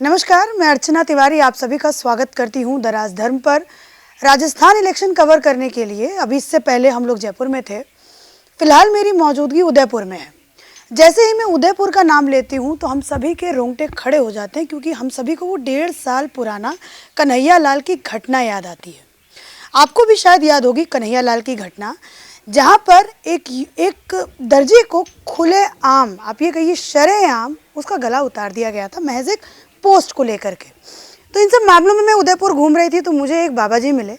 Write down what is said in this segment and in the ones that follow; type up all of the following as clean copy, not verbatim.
नमस्कार, मैं अर्चना तिवारी आप सभी का स्वागत करती हूं द राजधर्म पर। राजस्थान इलेक्शन कवर करने के लिए अभी इससे पहले हम लोग जयपुर में थे। फिलहाल मेरी मौजूदगी उदयपुर में है। जैसे ही मैं उदयपुर का नाम लेती हूं तो हम सभी के रोंगटे खड़े हो जाते हैं, क्योंकि हम सभी को वो 1.5 साल पुराना कन्हैया लाल की घटना याद आती है। आपको भी शायद याद होगी कन्हैया लाल की घटना, जहाँ पर एक दर्जी को खुले आम, आप ये कहिए शरेआम, उसका गला उतार दिया गया था महज एक पोस्ट को लेकर के। तो इन सब मामलों में मैं उदयपुर घूम रही थी तो मुझे एक बाबा जी मिले,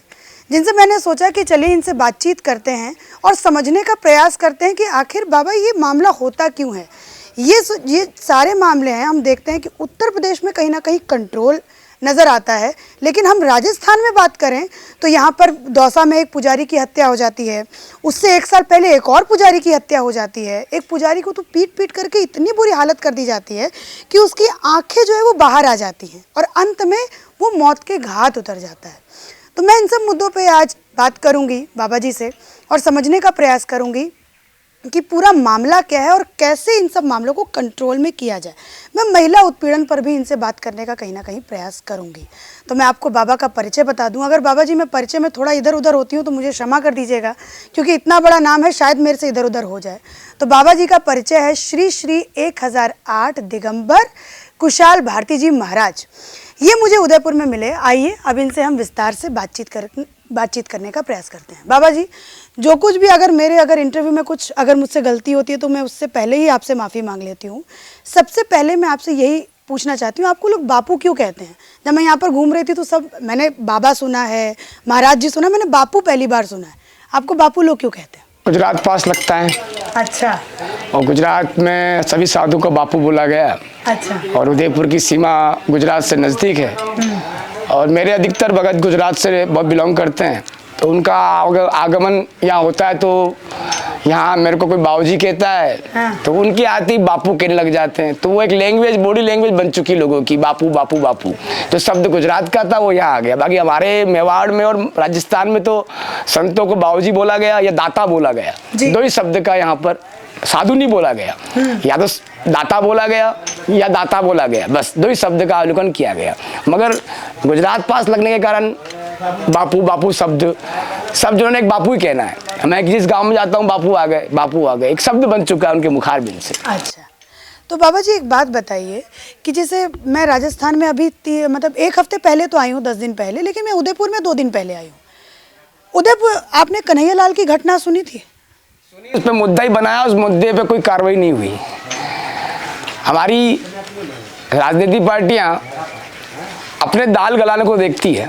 जिनसे मैंने सोचा कि चलिए इनसे बातचीत करते हैं और समझने का प्रयास करते हैं कि आखिर बाबा ये मामला होता क्यों है। ये सारे मामले हैं, हम देखते हैं कि उत्तर प्रदेश में कहीं ना कहीं कंट्रोल नज़र आता है, लेकिन हम राजस्थान में बात करें तो यहाँ पर दौसा में एक पुजारी की हत्या हो जाती है। उससे 1 साल पहले एक और पुजारी की हत्या हो जाती है। एक पुजारी को तो पीट करके इतनी बुरी हालत कर दी जाती है कि उसकी आंखें जो है वो बाहर आ जाती हैं और अंत में वो मौत के घाट उतर जाता है। तो मैं इन सब मुद्दों पर आज बात करूँगी बाबा जी से और समझने का प्रयास करूँगी कि पूरा मामला क्या है और कैसे इन सब मामलों को कंट्रोल में किया जाए। मैं महिला उत्पीड़न पर भी इनसे बात करने का कहीं ना कहीं प्रयास करूंगी। तो मैं आपको बाबा का परिचय बता दूं। अगर बाबा जी मैं परिचय में थोड़ा इधर उधर होती हूं तो मुझे क्षमा कर दीजिएगा, क्योंकि इतना बड़ा नाम है शायद मेरे से इधर उधर हो जाए। तो बाबा जी का परिचय है श्री श्री 1008 दिगंबर कुशाल भारती जी महाराज। ये मुझे उदयपुर में मिले। आइए अब इनसे हम विस्तार से बातचीत करने का प्रयास करते हैं। बाबा जी, जो कुछ भी अगर इंटरव्यू में कुछ अगर मुझसे गलती होती है तो मैं उससे पहले ही आपसे माफ़ी मांग लेती हूँ। सबसे पहले मैं आपसे यही पूछना चाहती हूँ, आपको लोग बापू क्यों कहते हैं? जब मैं यहाँ पर घूम रही थी तो सब मैंने बाबा सुना है, महाराज जी सुना, मैंने बापू पहली बार सुना है। आपको बापू लोग क्यों कहते हैं? गुजरात पास लगता है। अच्छा। और गुजरात में सभी साधु को बापू बोला गया। अच्छा। और उदयपुर की सीमा गुजरात से नज़दीक है और मेरे अधिकतर भगत गुजरात से बहुत बिलोंग करते हैं, तो उनका आगमन यहाँ होता है तो यहाँ मेरे को कोई बाबूजी कहता है। हाँ। तो उनकी आते ही बापू कहने लग जाते हैं। तो वो एक लैंग्वेज, बॉडी लैंग्वेज बन चुकी लोगों की, बापू बापू बापू। जो शब्द गुजरात का था वो यहाँ आ गया। बाकी हमारे मेवाड़ में और राजस्थान में तो संतों को बाबूजी बोला गया या दाता बोला गया। दो ही शब्द का यहाँ पर, साधु नहीं बोला गया। या तो दाता बोला गया या दाता बोला गया, बस 2 ही शब्द का अवलोकन किया गया। मगर गुजरात पास लगने के कारण बापू बापू शब्द सब जो एक बापू ही कहना है। मैं जिस गांव में जाता हूँ बापू आ गए एक शब्द बन चुका है उनके मुखारबिंद से। अच्छा, तो बाबा जी एक बात बताइए कि जैसे मैं राजस्थान में अभी मतलब 1 हफ्ते पहले तो आई हूँ, 10 दिन पहले, लेकिन मैं उदयपुर में 2 दिन पहले आई हूँ। उदयपुर आपने कन्हैया लाल की घटना सुनी थी? उस पर मुद्दा ही बनाया, उस मुद्दे पे कोई कार्रवाई नहीं हुई। हमारी राजनीतिक पार्टियां अपने दाल गलाने को देखती है,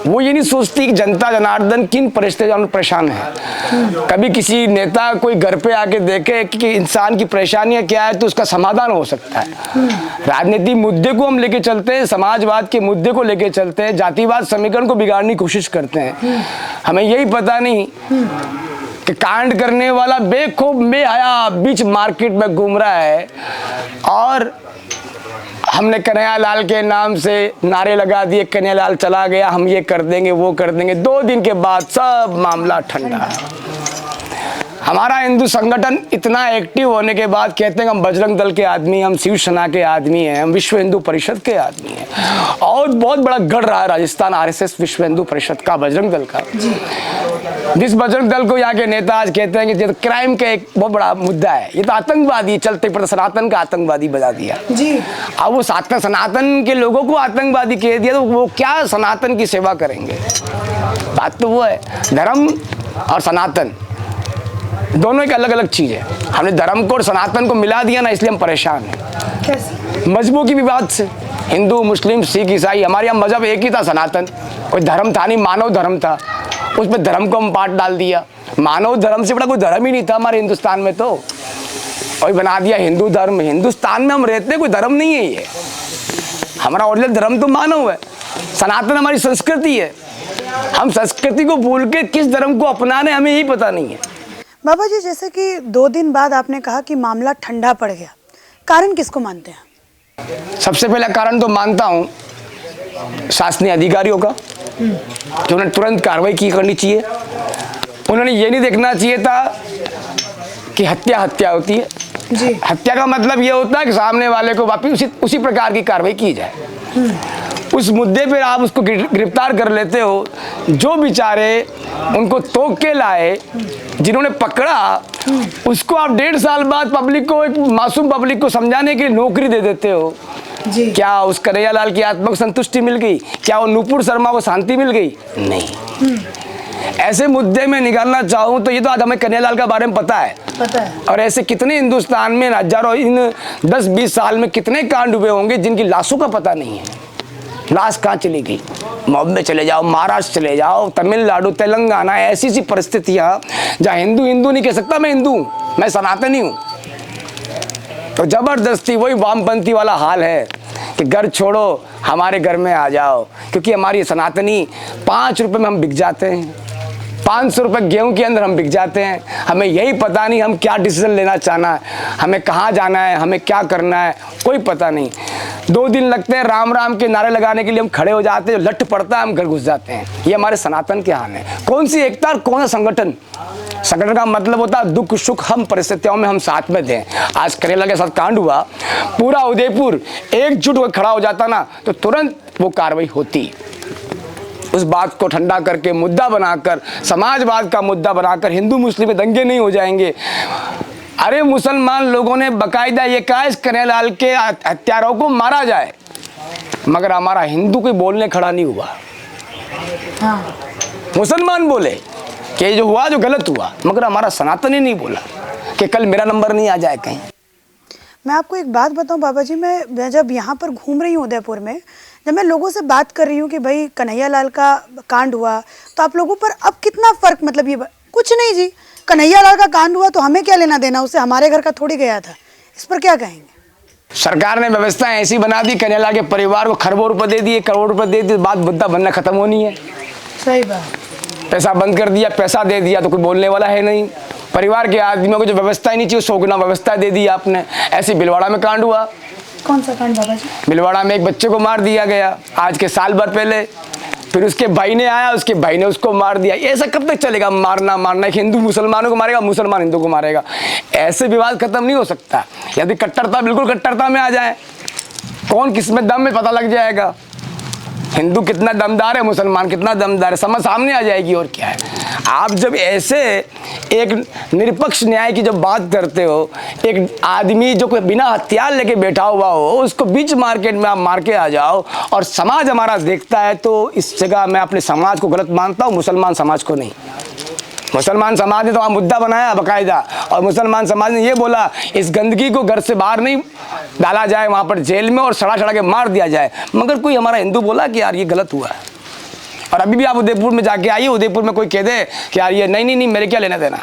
वो ये नहीं सोचती कि जनता जनार्दन किन परिस्थितियों में परेशान है। कभी किसी नेता कोई घर पे आके देखे कि इंसान की परेशानियां क्या है तो उसका समाधान हो सकता है। राजनीतिक मुद्दे को हम लेके चलते हैं, समाजवाद के मुद्दे को लेके चलते हैं, जातिवाद समीकरण को बिगाड़ने की कोशिश करते हैं। हमें यही पता नहीं कि कांड करने वाला बेखौफ बेहया बीच मार्केट में घूम रहा है और हमने कन्हैया लाल के नाम से नारे लगा दिए, कन्हैया लाल चला गया, हम ये कर देंगे वो कर देंगे। 2 दिन के बाद सब मामला ठंडा। हमारा हिंदू संगठन इतना एक्टिव होने के बाद कहते हैं हम बजरंग दल के आदमी, हम शिवसेना के आदमी हैं, हम विश्व हिंदू परिषद के आदमी हैं। और बहुत बड़ा गढ़ रहा है राजस्थान आरएसएस विश्व हिंदू परिषद का, बजरंग दल का। जिस बजरंग दल को यहाँ के नेता आज कहते हैं कि ये तो क्राइम का एक बहुत बड़ा मुद्दा है, ये तो आतंकवादी, चलते पड़ते सनातन का आतंकवादी बजा दिया जी। अब वो सनातन के लोगों को आतंकवादी कह दिया तो वो क्या सनातन की सेवा करेंगे? बात तो वो है, धर्म और सनातन दोनों एक अलग अलग चीज है। हमने धर्म को और सनातन को मिला दिया ना, इसलिए हम परेशान हैं। कैसे? मजहबों की विवाद से, हिंदू मुस्लिम सिख ईसाई, हमारे यहाँ मजहब एक ही था, सनातन। कोई धर्म था नहीं, मानव धर्म था। उस पर धर्म को हम पाठ डाल दिया। मानव धर्म से बड़ा कोई धर्म ही नहीं था हमारे हिंदुस्तान में, तो और बना दिया हिंदू धर्म। हिंदुस्तान में हम रहते हैं, कोई धर्म नहीं है ये। हमारा ओरिजिनल धर्म तो मानव है, सनातन हमारी संस्कृति है। हम संस्कृति को भूल के किस धर्म को अपनाने हमें यही पता नहीं है। बाबा जी, जैसे कि 2 दिन बाद आपने कहा कि मामला ठंडा पड़ गया, कारण किसको मानते हैं? सबसे पहला कारण तो मानता हूँ शासकीय अधिकारियों का, कि उन्हें तुरंत कार्रवाई करनी चाहिए। उन्होंने ये नहीं देखना चाहिए था कि हत्या होती है जी। हत्या का मतलब ये होता है कि सामने वाले को वापिस उसी प्रकार की कार्रवाई की जाए। उस मुद्दे पर आप उसको गिरफ्तार कर लेते हो। जो बेचारे उनको तोड़ के लाए, जिन्होंने पकड़ा, उसको आप 1.5 साल बाद पब्लिक को, एक मासूम पब्लिक को समझाने के लिए नौकरी दे देते हो जी। क्या उस कन्हैयालाल की आत्मा को संतुष्टि मिल गई? क्या वो नुपुर शर्मा को शांति मिल गई? नहीं। ऐसे मुद्दे में निकालना चाहूँ तो ये तो आज हमें कन्हैयालाल के बारे में पता है। और ऐसे कितने हिंदुस्तान में हजारों, इन 10-20 साल में कितने कांड हुए होंगे जिनकी लाशों का पता नहीं है। लाश कहाँ चली गई? बॉम्बे चले जाओ, महाराष्ट्र चले जाओ, तमिलनाडु, तेलंगाना, ऐसी सी परिस्थितियाँ जहाँ हिंदू हिंदू नहीं कह सकता मैं हिंदू हूँ, मैं सनातनी हूँ। तो जबरदस्ती वही वामपंथी वाला हाल है कि घर छोड़ो हमारे घर में आ जाओ, क्योंकि हमारी सनातनी 5 रुपए में हम बिक जाते हैं, 500 रुपये गेहूं के अंदर हम बिक जाते हैं। हमें यही पता नहीं हम क्या डिसीजन लेना चाहना है, हमें कहाँ जाना है, हमें क्या करना है, कोई पता नहीं। 2 दिन लगते हैं राम राम के नारे लगाने के लिए, हम खड़े हो जाते हैं, लट पड़ता है, हम घर घुस जाते हैं। ये हमारे सनातन के हाल है। कौन सी एकता और कौन सा संगठन? संगठन का मतलब होता है दुख सुख हम परिस्थितियों में हम साथ में दें। आज कन्हैयालाल के साथ कांड हुआ, पूरा उदयपुर एकजुट होकर खड़ा हो जाता ना तो तुरंत वो कार्रवाई होती। उस बात को ठंडा करके मुद्दा बनाकर, समाजवाद का मुद्दा बनाकर हिंदू मुस्लिम में दंगे नहीं हो जाएंगे। अरे मुसलमान लोगों ने बकायदा ये कहा इस कन्हैयालाल के हत्यारों को मारा जाए, मगर हमारा हिंदू कोई बोलने खड़ा नहीं हुआ। हाँ। मुसलमान बोले कि जो हुआ जो गलत हुआ, मगर हमारा सनातनी नहीं बोला कि कल मेरा नंबर नहीं आ जाए कहीं। मैं आपको एक बात बताऊं बाबा जी, मैं जब यहाँ पर घूम रही हूँ उदयपुर में, जब मैं लोगों से बात कर रही हूँ कि भाई कन्हैयालाल का कांड हुआ तो आप लोगों पर अब कितना फर्क, मतलब ये कुछ नहीं जी, कन्हैयालाल का कांड हुआ तो हमें क्या लेना देना, उससे हमारे घर का थोड़ी गया था। इस पर क्या कहेंगे? सरकार ने व्यवस्था ऐसी बना दी, कन्हैयालाल के परिवार को खरबों रुपए दे दिए, करोड़ रुपए दे दिए, बात मुद्दा बनना खत्म होनी है। सही बात। पैसा बंद कर दिया, पैसा दे दिया तो कोई बोलने वाला है नहीं। परिवार के आदमियों को जो व्यवस्था ही नहीं चाहिए, 100 गुना व्यवस्था दे दी आपने। ऐसे भीलवाड़ा में कांड हुआ। कौन सा कांड बाबा जी? भीलवाड़ा में एक बच्चे को मार दिया गया आज के साल भर पहले। फिर उसके भाई ने आया, उसके भाई ने उसको मार दिया। ऐसा कब तक चलेगा? मारना एक हिंदू मुसलमानों को मारेगा, मुसलमान हिंदू को मारेगा। ऐसे विवाद खत्म नहीं हो सकता। यदि कट्टरता बिल्कुल कट्टरता में आ जाए, कौन किसमें दम में पता लग जाएगा। हिंदू कितना दमदार है, मुसलमान कितना दमदार है, समझ सामने आ जाएगी। और क्या है, आप जब ऐसे एक निरपक्ष न्याय की जब बात करते हो, एक आदमी जो कोई बिना हथियार लेके बैठा हुआ हो उसको बीच मार्केट में आप मार के आ जाओ और समाज हमारा देखता है, तो इस जगह मैं अपने समाज को गलत मानता हूँ, मुसलमान समाज को नहीं। मुसलमान समाज ने तो वहाँ मुद्दा बनाया बाकायदा, और मुसलमान समाज ने ये बोला इस गंदगी को घर से बाहर नहीं डाला जाए, वहाँ पर जेल में और सड़ा के मार दिया जाए। मगर कोई हमारा हिंदू बोला कि यार ये गलत हुआ है। और अभी भी आप उदयपुर में जाके आइए, उदयपुर में कोई कह दे कि यार ये नहीं मेरे क्या लेना देना।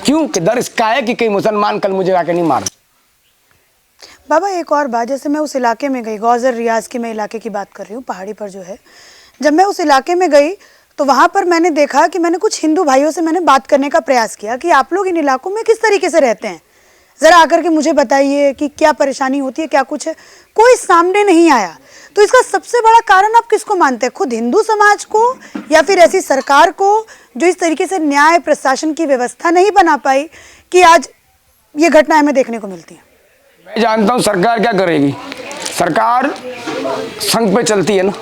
क्यों? कि डर इसका है कि कहीं मुसलमान कल मुझे आके नहीं मार। बाबा एक और बात, जैसे मैं उस इलाके में गई, गौजर रियाज के मैं इलाके की बात कर रही हूँ, पहाड़ी पर जो है, जब मैं उस इलाके में गई तो वहाँ पर मैंने देखा कि मैंने कुछ हिंदू भाइयों से मैंने बात करने का प्रयास किया कि आप लोग इन इलाकों में किस तरीके से रहते हैं, ज़रा आकर के मुझे बताइए कि क्या परेशानी होती है, क्या कुछ है। कोई सामने नहीं आया। तो इसका सबसे बड़ा कारण आप किसको मानते हैं? खुद हिंदू समाज को, या फिर ऐसी सरकार को जो इस तरीके से न्याय प्रशासन की व्यवस्था नहीं बना पाई कि आज ये घटनाएं हमें देखने को मिलती हैं? मैं जानता हूँ सरकार क्या करेगी। सरकार संघ पे चलती है ना।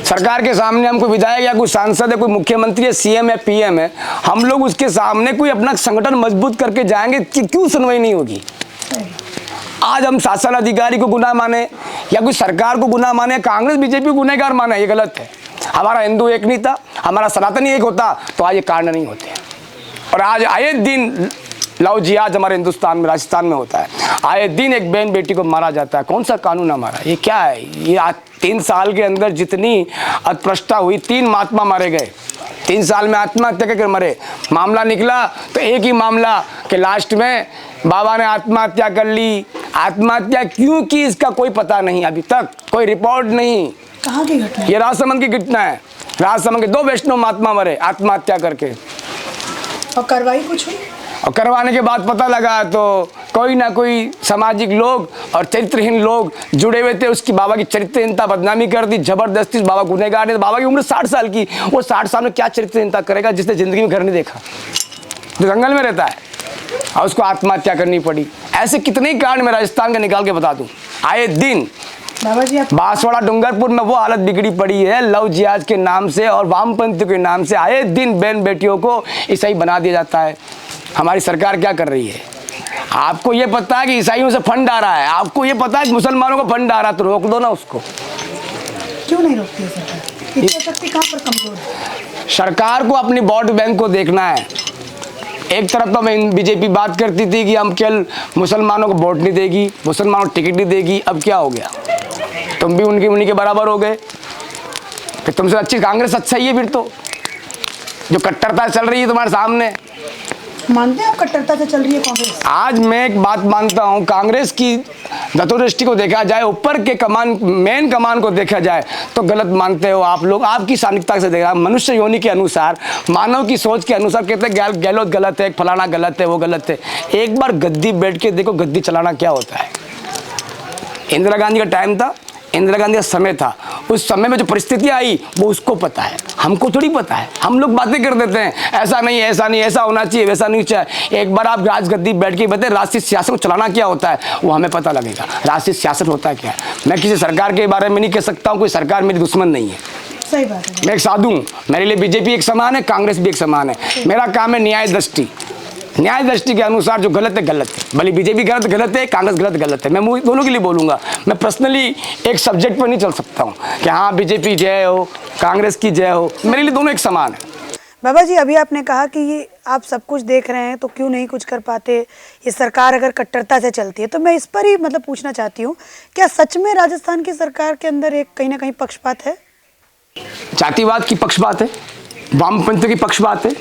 सरकार के सामने हम कोई विधायक या कोई सांसद है, कोई मुख्यमंत्री है, सीएम है, पीएम है, हम लोग उसके सामने कोई अपना संगठन मजबूत करके जाएंगे कि क्यों सुनवाई नहीं होगी। आज हम शासन अधिकारी को गुनाह माने या कोई सरकार को गुनाह माने, कांग्रेस बीजेपी को गुनहगार माने, ये गलत है। हमारा हिंदू एक नहीं था, हमारा सनातनी एक होता तो आज ये कांड नहीं होते। और आज आए दिन लव जिहाद हमारे हिंदुस्तान में, राजस्थान में होता है। आए दिन एक बहन बेटी को मारा जाता है। कौन सा कानून हमारा? ये क्या है? ये आज 3 साल के अंदर जितनी अस्पृश्यता हुई, 3 महात्मा मारे गए। 3 साल में आत्महत्या करके मरे। मामला निकला तो एक ही मामला कि लास्ट में बाबा ने आत्महत्या कर ली। आत्महत्या क्यों की इसका कोई पता नहीं, अभी तक कोई रिपोर्ट नहीं। कहाँ की घटना? ये राजसमंद की घटना है। राजसमंद के 2 वैष्णव महात्मा मरे आत्महत्या करके। और कार्रवाई कुछ हुई? और करवाने के बाद पता लगा तो कोई ना कोई सामाजिक लोग और चरित्रहीन लोग जुड़े हुए थे। उसकी बाबा की चरित्रहीनता बदनामी कर दी जबरदस्ती। बाबा गुनहगार है। बाबा की उम्र 60 साल की, वो 60 साल में क्या चरित्रहीनता करेगा जिसने जिंदगी में घर नहीं देखा, जो जंगल में रहता है, और उसको आत्महत्या करनी पड़ी। ऐसे कितने ही कांड मैं राजस्थान का निकाल के बता दूं। आए दिन बाबा जी आप बांसवाड़ा डूंगरपुर में वो हालत बिगड़ी पड़ी है लव जिहाद के नाम से और वामपंथी के नाम से। आए दिन बहन बेटियों को ईसाई बना दिया जाता है। हमारी सरकार क्या कर रही है? आपको ये पता है कि ईसाइयों से फंड आ रहा है, आपको ये पता है कि मुसलमानों को फंड आ रहा है, तो रोक दो ना उसको। क्यों नहीं रोकती है सरकार? इतनी शक्ति कहाँ पर कमजोर है? सरकार को अपनी वोट बैंक को देखना है। एक तरफ तो बीजेपी बात करती थी कि हम केवल मुसलमानों को वोट नहीं देगी, मुसलमानों को टिकट नहीं देगी। अब क्या हो गया? तुम भी उन्हीं के बराबर हो गए। फिर तुमसे अच्छी कांग्रेस अच्छा ही है फिर तो, जो कट्टरता चल रही है तुम्हारे सामने। मानते हैं आप कट्टरता से चल रही है कांग्रेस? आज मैं एक बात मानता हूं, कांग्रेस की धतुदृष्टि को देखा जाए, ऊपर के कमान मेन कमान को देखा जाए तो गलत मानते हो आप लोग। आपकी सानिकता से देखा, मनुष्य योनि के अनुसार, मानव की सोच के अनुसार कहते हैं गहलोत गलत है, फलाना गलत है, वो गलत है। एक बार गद्दी बैठ के देखो गद्दी चलाना क्या होता है। इंदिरा गांधी का टाइम था, इंदिरा गांधी का समय था, उस समय में जो परिस्थितियां आई वो उसको पता है, हमको थोड़ी पता है। हम लोग बातें कर देते हैं, ऐसा नहीं, ऐसा नहीं, ऐसा होना चाहिए, वैसा नहीं चाहिए। एक बार आप राजगद्दी बैठ के बताए राष्ट्रीय सियासत को चलाना क्या होता है, वो हमें पता लगेगा। राष्ट्रीय सियासत होता है क्या है। मैं किसी सरकार के बारे में नहीं कह सकता हूँ, कोई सरकार मेरी दुश्मन नहीं है। सही बात है। मैं एक साधु हूँ, मेरे लिए बीजेपी एक समान है, कांग्रेस भी एक समान है। मेरा काम है न्याय दृष्टि, न्याय दृष्टि के अनुसार जो गलत है गलत है। भले बीजेपी गलत है, कांग्रेस गलत है, मैं दोनों के लिए बोलूंगा। मैं पर्सनली एक सब्जेक्ट पर नहीं चल सकता हूँ कि हाँ बीजेपी जय हो, कांग्रेस की जय हो। मेरे लिए दोनों एक समान है। बाबा जी अभी आपने कहा कि ये आप सब कुछ देख रहे हैं तो क्यों नहीं कुछ कर पाते, ये सरकार अगर कट्टरता से चलती है। तो मैं इस पर ही मतलब पूछना चाहती हूँ, क्या सच में राजस्थान की सरकार के अंदर एक कहीं ना कहीं पक्षपात है? जातिवाद की पक्षपात है, वामपंथ की पक्षपात है,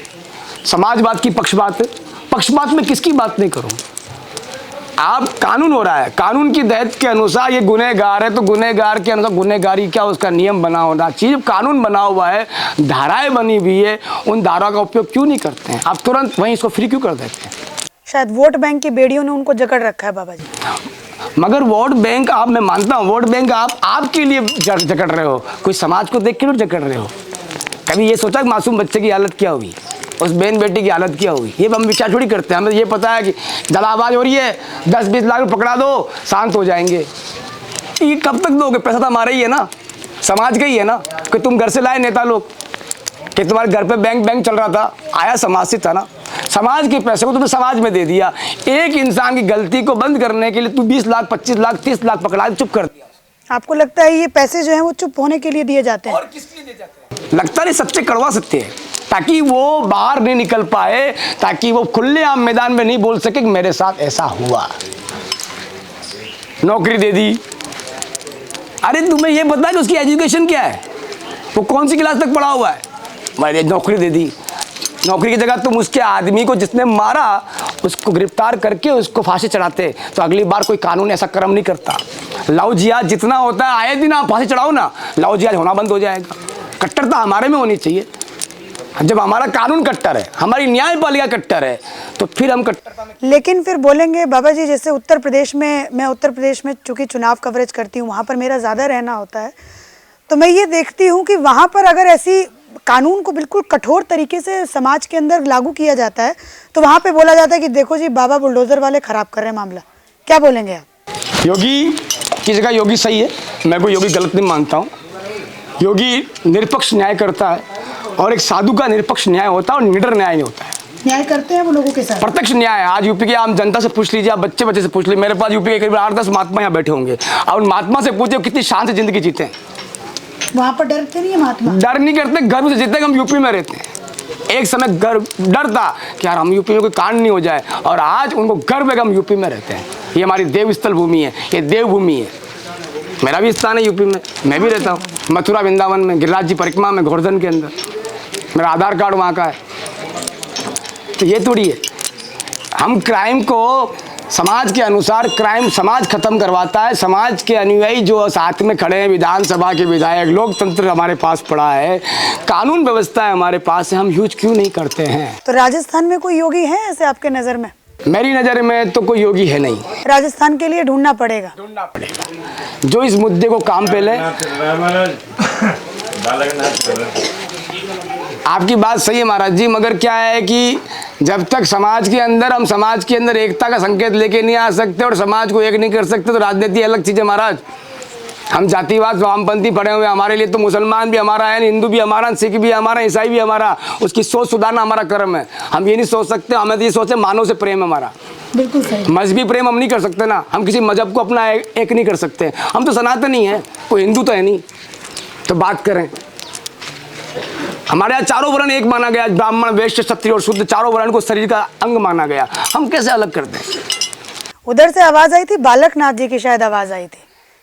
समाजवाद की पक्षपात है। पक्षपात में किसकी बात नहीं करूं। आप कानून हो रहा है, कानून की तहत के अनुसार ये गुनहगार है तो गुनहगार के अनुसार गुनहगारी क्या उसका नियम बना होना चाहिए। कानून बना हुआ है, धाराएं बनी हुई है, उन धाराओं का उपयोग क्यों नहीं करते हैं? आप तुरंत वहीं इसको फ्री क्यों कर देते हैं? शायद वोट बैंक की बेड़ियों ने उनको जकड़ रखा है बाबा जी। मगर वोट बैंक आप, मैं मानता हूँ वोट बैंक आप आपके लिए जकड़ रहे हो, कोई समाज को देख के नहीं जकड़ रहे हो। कभी ये सोचा कि मासूम बच्चे की हालत क्या होगी, उस बहन बेटी की हालत क्या हुई? ये हम विचार थोड़ी करते हैं। हमें ये पता है कि जलावाज हो रही है, 10-20 लाख पकड़ा दो, शांत हो जाएंगे। ये कब तक दोगे? पैसा तो हमारा ही है ना, समाज का ही है ना। कि तुम घर से लाए नेता लोग, कि तुम्हारे घर पे बैंक चल रहा था, आया समाज से था ना। समाज के पैसे को तुमने समाज में दे दिया। एक इंसान की गलती को बंद करने के लिए तू 20 लाख, 25 लाख, 30 लाख पकड़ा चुप कर दिया। आपको लगता है ये पैसे जो हैं वो चुप होने के लिए दिए जाते हैं? और किसके लिए दिए जाते हैं? लगता नहीं, सच्चे कड़वा सत्य है, ताकि वो बाहर नहीं निकल पाए, ताकि वो खुले आम मैदान में नहीं बोल सके कि मेरे साथ ऐसा हुआ। नौकरी दे दी। अरे तुम्हें ये पता है कि उसकी एजुकेशन क्या है, वो कौन सी क्लास तक पढ़ा हुआ है? मैंने नौकरी दे दी। नौकरी की जगह तुम उसके आदमी को जिसने मारा उसको गिरफ्तार करके उसको फांसी चढ़ाते, तो अगली बार कोई कानून ऐसा कर्म नहीं करता। लव जिहाद जितना होता है, आए दिन आप फांसी चढ़ाओ ना, लव जिहाद होना बंद हो जाएगा। कट्टरता हमारे में होनी चाहिए। जब हमारा कानून कट्टर है, हमारी न्यायपालिका कट्टर है, तो फिर हम कट्टरता में। लेकिन फिर बोलेंगे बाबा जी, जैसे उत्तर प्रदेश में, मैं उत्तर प्रदेश में चूंकि चुनाव कवरेज करती हूँ, वहाँ पर मेरा ज़्यादा रहना होता है, तो मैं ये देखती हूँ कि वहाँ पर अगर ऐसी कानून को बिल्कुल कठोर तरीके से समाज के अंदर लागू किया जाता है तो वहाँ पे बोला जाता है कि देखो जी बाबा बुलडोजर वाले खराब कर रहे हैं मामला। क्या बोलेंगे आप? योगी की जगह योगी सही है, मैं कोई योगी गलत नहीं मानता हूँ। योगी निरपक्ष न्याय करता है, और एक साधु का निरपक्ष न्याय होता है और निडर न्याय नहीं होता है। न्याय करते हैं वो लोगों के साथ, प्रत्यक्ष न्याय। आज यूपी के आम जनता से पूछ लीजिए, आप बच्चे से पूछ लीजिए। मेरे पास यूपी के करीब 8-10 महात्मा यहाँ बैठे होंगे, और उन महात्मा से पूछे कितनी शान से जिंदगी जीते हैं। वहाँ पर डरते नहीं है महात्मा? डर नहीं करते, गर्व से जीते। हम यूपी में रहते हैं, एक समय डर था कि यार हम यूपी में कोई कांड नहीं हो जाए, और आज उनको गर्व है कि हम यूपी में रहते हैं। ये हमारी देवस्थल भूमि है, ये देवभूमि है। मेरा भी स्थान है यूपी में, मैं भी रहता हूँ मथुरा वृंदावन में, गिरिराज जी परिक्रमा में, गोवर्धन के अंदर। मेरा आधार कार्ड वहाँ का है। तो ये थोड़ी है, हम क्राइम को समाज के अनुसार, क्राइम समाज खत्म करवाता है। समाज के अनुयायी जो साथ में खड़े हैं, विधानसभा के विधायक, लोकतंत्र हमारे पास पड़ा है, कानून व्यवस्था है हमारे पास है, हम यूज क्यों नहीं करते हैं? तो राजस्थान में कोई योगी है ऐसे आपके नज़र में? मेरी नज़र में तो कोई योगी है नहीं। राजस्थान के लिए ढूंढना पड़ेगा जो इस मुद्दे को काम पे ले। आपकी बात सही है महाराज जी, मगर क्या है कि जब तक समाज के अंदर, हम समाज के अंदर एकता का संकेत लेके नहीं आ सकते और समाज को एक नहीं कर सकते, तो राजनीति अलग चीज़ है महाराज। हम जातिवाद वामपंथी पड़े हुए, हमारे लिए तो मुसलमान भी हमारा है, हिंदू भी हमारा, सिख भी हमारा, ईसाई भी हमारा, उसकी सोच सुधारना हमारा कर्म है। हम ये नहीं सोच सकते, हमें तो ये सोचे मानव से प्रेम हमारा। बिल्कुल सही। मजहबी प्रेम हम नहीं कर सकते ना, हम किसी मजहब को अपना एक नहीं कर सकते। हम तो सनातनी हैं, कोई हिंदू तो है नहीं। तो बात करें, हमारे यहाँ चारों वर्ण एक माना गया, ब्राह्मण वैश्य क्षत्रिय और शूद्र, चारों वर्ण को शरीर का अंग माना गया। हम कैसे अलग करते हैं? उधर से आवाज आई थी, बालकनाथ जी की शायद आवाज आई थी,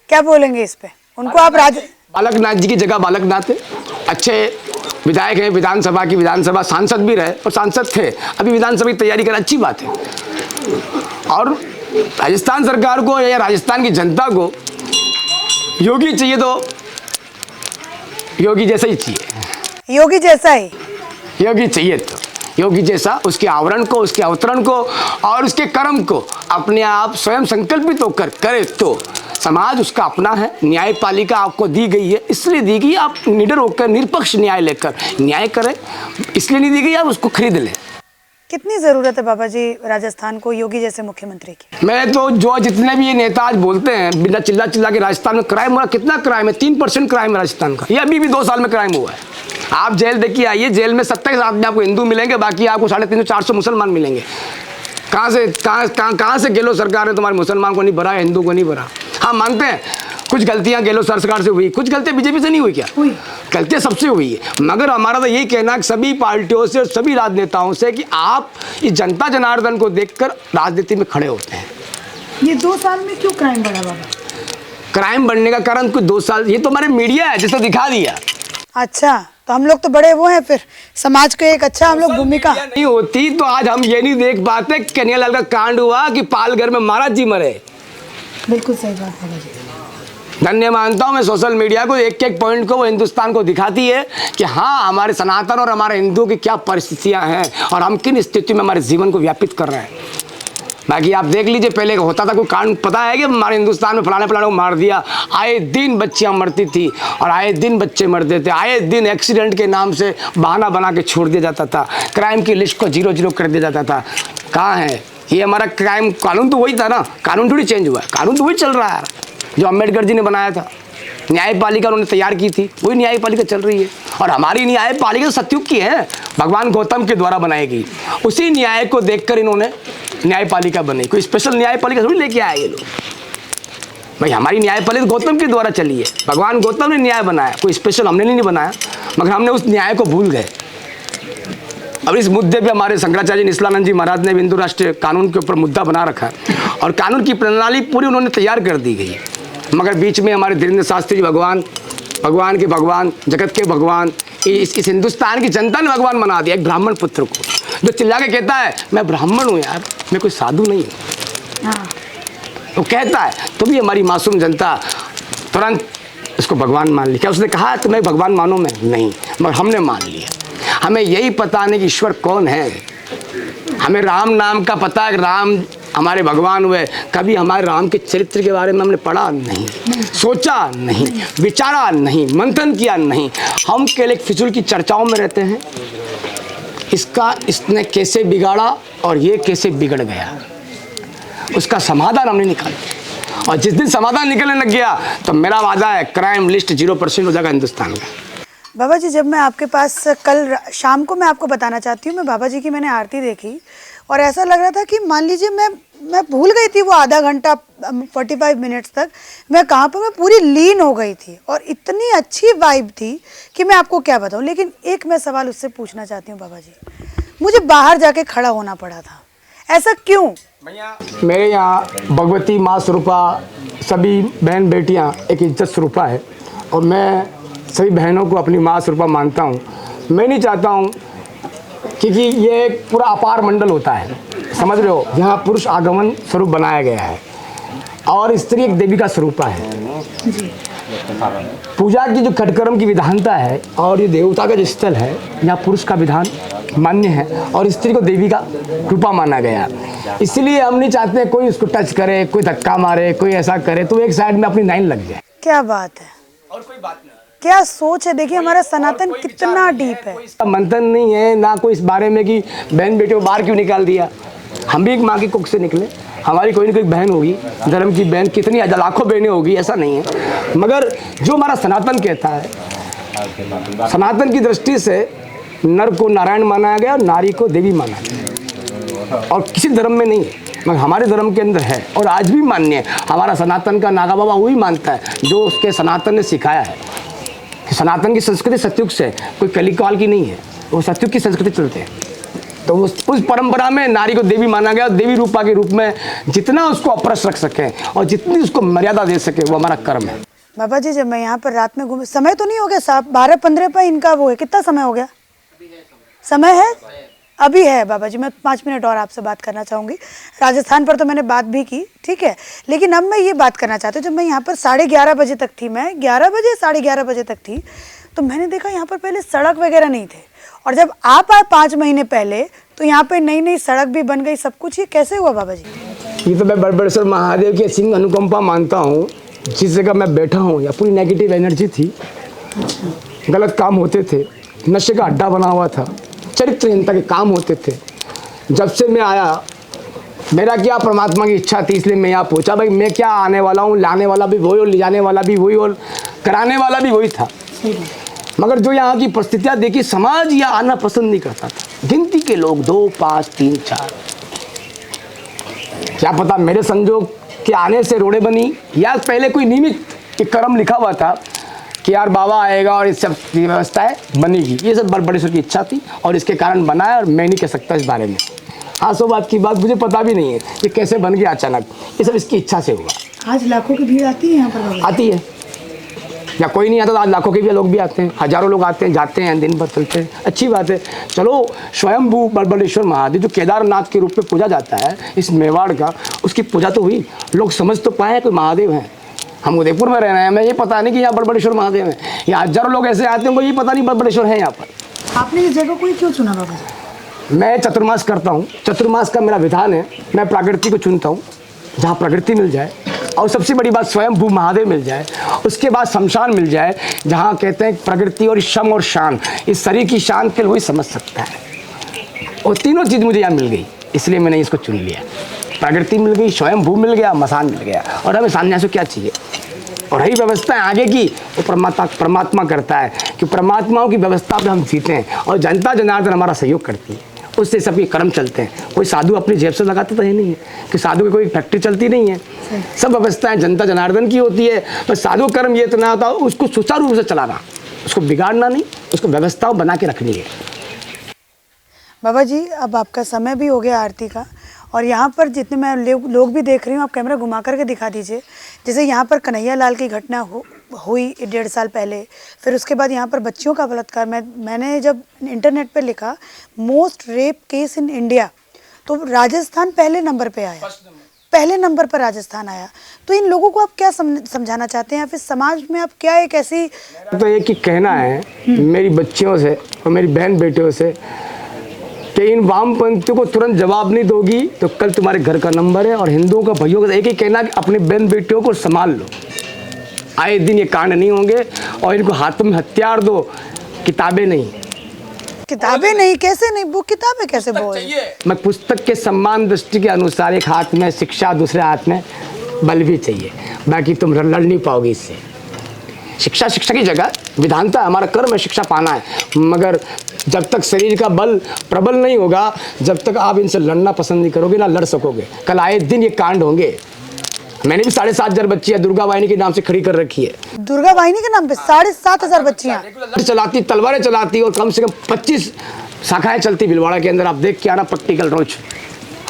क्या बोलेंगे इस पे? उनको आप बालकनाथ जी की जगह बालकनाथ थे, अच्छे विधायक हैं, विधानसभा सांसद भी रहे और सांसद थे, अभी विधानसभा की तैयारी कर, अच्छी बात है। और राजस्थान सरकार को या राजस्थान की जनता को योगी चाहिए तो योगी जैसा ही चाहिए, योगी जैसा ही योगी चाहिए तो योगी जैसा, उसके आवरण को, उसके अवतरण को और उसके कर्म को अपने आप स्वयं संकल्पित होकर करे तो समाज उसका अपना है। न्यायपालिका आपको दी गई है, इसलिए दी गई आप निडर होकर निष्पक्ष न्याय लेकर न्याय करें, इसलिए नहीं दी गई आप उसको खरीद लें। कितनी जरूरत है बाबा जी राजस्थान को योगी जैसे मुख्यमंत्री की? मैं तो जो जितने भी ये नेता आज बोलते हैं बिना चिल्ला चिल्ला के, राजस्थान में क्राइम हो रहा, कितना क्राइम है? 3% क्राइम है राजस्थान का, ये अभी भी 2 साल में क्राइम हुआ है। आप जेल देखिए आइए, जेल में 27 आदमी आपको हिंदू मिलेंगे, बाकी आपको 350-400 मुसलमान मिलेंगे। कहाँ से गेलो सरकार ने तुम्हारे मुसलमान को नहीं भरा, हिंदू को नहीं भरा? हाँ मानते हैं कुछ गलतियां गेलो सरकार से हुई, कुछ गलतियां बीजेपी से नहीं हुई क्या? हुई, गलतियां सबसे हुई है। मगर हमारा तो यही कहना है सभी पार्टियों से और सभी राजनेताओं से कि आप इस जनता जनार्दन को देखकर राजनीति में खड़े होते हैं। ये 2 साल में क्यों क्राइम बढ़ा बाबा? क्राइम बढ़ने का कारण कुछ 2 साल, ये तो हमारे मीडिया है जिसने दिखा दिया। अच्छा, तो हम लोग तो बड़े वो हैं, फिर समाज को एक अच्छा हम लोग भूमिका नहीं होती तो आज हम ये नहीं देख पाते कन्हैयालाल का कांड हुआ कि पालघर में महाराज जी मरे। बिल्कुल सही बात है जी। धन्य मानता हूँ मैं सोशल मीडिया को, एक एक पॉइंट को वो हिंदुस्तान को दिखाती है कि हाँ हमारे सनातन और हमारे हिंदुओं की क्या परिस्थितियाँ हैं और हम किन स्थिति में हमारे जीवन को व्यापित कर रहे हैं। बाकी आप देख लीजिए, पहले होता था कोई कांड, पता है कि हमारे हिंदुस्तान में फलाने को मार दिया, आए दिन बच्चियां मरती थी और आए दिन बच्चे मरते थे, आए दिन एक्सीडेंट के नाम से बहाना बना के छोड़ दिया जाता था, क्राइम की लिस्ट को 0-0 कर दिया जाता था। कहाँ है ये हमारा क्राइम? कानून तो वही था ना, कानून थोड़ी चेंज हुआ है, कानून तो वही चल रहा है जो अम्बेडकर जी ने बनाया था। न्यायपालिका उन्होंने तैयार की थी, वही न्यायपालिका चल रही है। और हमारी न्यायपालिका तो सतयुग की है, भगवान गौतम के द्वारा बनाई गई, उसी न्याय को देखकर इन्होंने न्यायपालिका बनी। कोई स्पेशल न्यायपालिका थोड़ी लेके आए ये लोग। भाई हमारी न्यायपालिका गौतम के द्वारा चली है, भगवान गौतम ने न्याय बनाया, कोई स्पेशल हमने नहीं बनाया, मगर हमने उस न्याय को भूल गए। अब इस मुद्दे पे हमारे शंकराचार्य निस्लानंद जी महाराज ने हिंदू राष्ट्रीय कानून के ऊपर मुद्दा बना रखा है और कानून की प्रणाली पूरी उन्होंने तैयार कर दी गई है। मगर बीच में हमारे धीरेन्द्र शास्त्री जी भगवान के भगवान, जगत के भगवान, इस हिंदुस्तान की जनता ने भगवान बना दिया एक ब्राह्मण पुत्र को, जो चिल्ला के कहता है मैं ब्राह्मण हूँ यार, मैं कोई साधु नहीं हूँ। वो कहता है तो भी हमारी मासूम जनता तुरंत उसको भगवान मान ली। क्या उसने कहा तुम्हें भगवान मानो? मैं नहीं, मगर हमने मान लिया। हमें यही पता नहीं कि ईश्वर कौन है। हमें राम नाम का पता है, राम हमारे भगवान हुए, कभी हमारे राम के चरित्र के बारे में हमने पढ़ा नहीं, सोचा नहीं, विचारा नहीं, मंथन किया नहीं। हम केवल एक फिजूल की चर्चाओं में रहते हैं, इसने कैसे बिगाड़ा और ये कैसे बिगड़ गया, उसका समाधान हमने निकाला। और जिस दिन समाधान निकलने लग गया तो मेरा वादा है क्राइम लिस्ट 0% हो जाएगा हिंदुस्तान का। बाबा जी, जब मैं आपके पास कल शाम को, मैं आपको बताना चाहती हूँ, मैं बाबा जी की मैंने आरती देखी और ऐसा लग रहा था कि मान लीजिए मैं भूल गई थी वो आधा घंटा 45 मिनट्स तक मैं कहाँ पर, मैं पूरी लीन हो गई थी और इतनी अच्छी वाइब थी कि मैं आपको क्या बताऊँ। लेकिन एक मैं सवाल उससे पूछना चाहती हूँ बाबा जी, मुझे बाहर जाके खड़ा होना पड़ा था, ऐसा क्यों? मेरे यहाँ भगवती माँ स्वरूपा, सभी बहन बेटियाँ एक इज्जत स्वरूपा है और मैं सभी बहनों को अपनी माँ स्वरूपा मानता हूँ। मैं नहीं चाहता हूँ क्योंकि ये एक पूरा अपार मंडल होता है, समझ रहे हो, जहाँ पुरुष आगमन स्वरूप बनाया गया है और स्त्री एक देवी का स्वरूपा है। पूजा की जो घटकर्म की विधानता है और ये देवता का जो स्थल है, यहाँ पुरुष का विधान मान्य है और स्त्री को देवी का रूपा माना गया। इसलिए हम नहीं चाहते कोई उसको टच करे, कोई धक्का मारे, कोई ऐसा करे तो एक साइड में अपनी लाइन लग जाए। क्या बात है, और कोई बात नहीं, क्या सोच है। देखिए हमारा सनातन कितना डीप है। इसका मंथन नहीं है ना कोई इस बारे में कि बहन बेटियों को बाहर क्यों निकाल दिया। हम भी एक माँ की कुख से निकले, हमारी कोई ना कोई बहन होगी, धर्म की बहन, कितनी लाखों बहनें होगी, ऐसा नहीं है। मगर जो हमारा सनातन कहता है, सनातन की दृष्टि से नर को नारायण माना गया और नारी को देवी माना गया, और किसी धर्म में नहीं है, मगर हमारे धर्म के अंदर है और आज भी मान्य है। हमारा सनातन का नागा बाबा वही मानता है जो उसके सनातन ने सिखाया है कि सनातन की संस्कृति सतयुग से, कोई कलिकाल की नहीं है, वो सतयुग की संस्कृति चलते हैं। तो उस परंपरा में नारी को देवी माना गया, देवी रूपा के रूप में जितना उसको अप्रश रख सके और जितनी उसको मर्यादा दे सके, वो हमारा कर्म है। बाबा जी, जब मैं यहाँ पर रात में घूम, समय तो नहीं हो गया साहब, 12-15 पर इनका वो है, कितना समय हो गया? समय है, अभी है। बाबा जी, मैं 5 मिनट और आपसे बात करना चाहूँगी। राजस्थान पर तो मैंने बात भी की, ठीक है, लेकिन अब मैं ये बात करना चाहती हूँ, जब मैं यहाँ पर 11:30 बजे तक थी, मैं 11 बजे 11:30 बजे तक थी, तो मैंने देखा यहाँ पर पहले सड़क वगैरह नहीं थे, और जब आप आए 5 महीने पहले तो यहाँ पे नई नई सड़क भी बन गई, सब कुछ। ये कैसे हुआ बाबा जी? ये तो मैं बड़बड़ेश्वर महादेव की सिंह अनुकंपा मानता हूँ। जिस जगह मैं बैठा हूँ, या पूरी नेगेटिव एनर्जी थी, गलत काम होते थे, नशे का अड्डा बना हुआ था, चरित्रहीनता के काम होते थे। जब से मैं आया, मेरा क्या परमात्मा की इच्छा थी, इसलिए मैं यहाँ पहुँचा। भाई मैं क्या आने वाला हूँ, लाने वाला भी वही और ले जाने वाला भी वही और कराने वाला भी वही था। मगर जो यहाँ की परिस्थितियाँ देखी, समाज यहाँ आना पसंद नहीं करता था। गिनती के लोग 2, 5, 3, 4, क्या पता मेरे संजोग के आने से रोड़े बनी, या पहले कोई नियमित एक कर्म लिखा हुआ था कि यार बाबा आएगा और इस सब की व्यवस्थाएं बनेगी। ये सब बड़बड़ेश्वर की इच्छा थी और इसके कारण बना है, और मैं नहीं कह सकता इस बारे में। हाँ, सो बात की बात, मुझे पता भी नहीं है कि कैसे बन गया अचानक, ये सब इसकी इच्छा से हुआ। आज लाखों की भीड़ आती है यहाँ पर? आती है, या कोई नहीं आता तो आज लाखों के भी लोग भी आते हैं, हजारों लोग आते हैं, जाते हैं, दिन भर चलते हैं, अच्छी बात है। चलो, स्वयंभू बड़बड़ेश्वर महादेव जो केदारनाथ के रूप में पूजा जाता है इस मेवाड़ का, उसकी पूजा तो हुई, लोग समझ तो पाए कोई महादेव हैं। हम उदयपुर में रह रहे हैं, हमें ये पता नहीं कि यहाँ बड़बड़ेश्वर महादेव है। यहाँ हजारों लोग ऐसे आते हैं, उनको ये पता नहीं बड़बड़ेश्वर है यहाँ पर। आपने इस जगह को ही क्यों चुना बाबा जी? मैं चतुर्मास करता हूँ, चतुर्मास का मेरा विधान है, मैं प्रकृति को चुनता हूँ, जहाँ प्रकृति मिल जाए, और सबसे बड़ी बात स्वयंभू महादेव मिल जाए, उसके बाद शमशान मिल जाए, जहाँ कहते हैं प्रकृति और शम और शान, इस शरीर की शान के लिए वही समझ सकता है। और तीनों चीज़ मुझे यहाँ मिल गई, इसलिए मैंने इसको चुन लिया। प्रकृति मिल गई, स्वयंभू मिल गया, मसान मिल गया, और हमें सन्यास को क्या चाहिए। और रही व्यवस्था है आगे की, वो परमात्मा करता है, कि परमात्माओं की व्यवस्था पर हम जीते हैं, और जनता जनार्दन हमारा सहयोग करती है, उससे सबके कर्म चलते हैं। कोई साधु अपनी जेब से लगाते तो है नहीं है, कि साधु की कोई फैक्ट्री चलती नहीं है, सब व्यवस्थाएं जनता जनार्दन की होती है। पर साधु कर्म ये इतना होता है, उसको सुचारू रूप से चलाना, उसको बिगाड़ना नहीं, उसको व्यवस्था बना के रखनी है। बाबा जी, अब आपका समय भी हो गया आरती का, और यहाँ पर जितने मैं लोग भी देख रही हूँ, आप कैमरा घुमा करके दिखा दीजिए। जैसे यहाँ पर कन्हैया लाल की घटना हुई 1.5 साल पहले, फिर उसके बाद यहाँ पर बच्चियों का बलात्कार, मैंने जब इंटरनेट पे लिखा most rape case in India, तो राजस्थान पहले नंबर पे आया, पहले नंबर पर राजस्थान आया। तो इन लोगों को आप क्या समझाना चाहते हैं, या फिर समाज में आप क्या एक ऐसी, तो एक ही कहना है मेरी बच्चियों से और मेरी बहन बेटियों से, कि इन वामपंथियों को तुरंत जवाब नहीं दोगी तो कल तुम्हारे घर का नंबर है। और हिंदुओं का भाइयों का एक ही कहना कि अपने बहन बेटियों को संभाल लो, आए दिन ये कांड नहीं होंगे, और इनको हाथों में हथियार दो, किताबें नहीं। किताबें नहीं? कैसे नहीं? वो किताबें कैसे बोल? मैं पुस्तक के सम्मान दृष्टि के अनुसार, एक हाथ में शिक्षा, दूसरे हाथ में बल भी चाहिए, बाकी तुम लड़ नहीं पाओगे इससे। शिक्षा की जगह विधानता, हमारा कर्म है शिक्षा पाना है, मगर जब तक शरीर का बल प्रबल नहीं होगा, जब तक आप इनसे लड़ना पसंद नहीं करोगे, ना लड़ सकोगे। कल आए दिन ये कांड होंगे। मैंने भी 7,500 बच्चियां दुर्गा वाहिनी के नाम से खड़ी कर रखी है। दुर्गा वाहिनी के नाम पे 7,500 बच्चियां चलाती, तलवारें चलाती, और कम से कम 25 शाखाएं चलती भिलवाड़ा के अंदर। आप देख के आना प्रैक्टिकल रोज,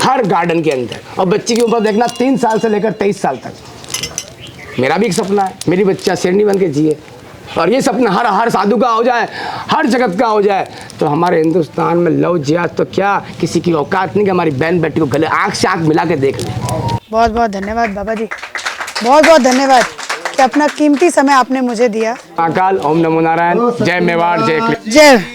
हर गार्डन के अंदर। और बच्ची की उम्र देखना 3 साल से लेकर 23 साल तक। मेरा भी एक सपना है, मेरी बच्चा शेरनी बन के जिए, और ये सपना हर साधु का हो जाए, हर जगत का हो जाए। तो हमारे हिंदुस्तान में लव जिहाद तो क्या, किसी की औकात नहीं कि हमारी बहन बेटी को गले आँख से आँख मिला के देख ले। बहुत बहुत धन्यवाद बाबा जी, बहुत बहुत धन्यवाद कि अपना कीमती समय आपने मुझे दिया। महाकाल, ओम नमो नारायण, जय मेवाड़, जय।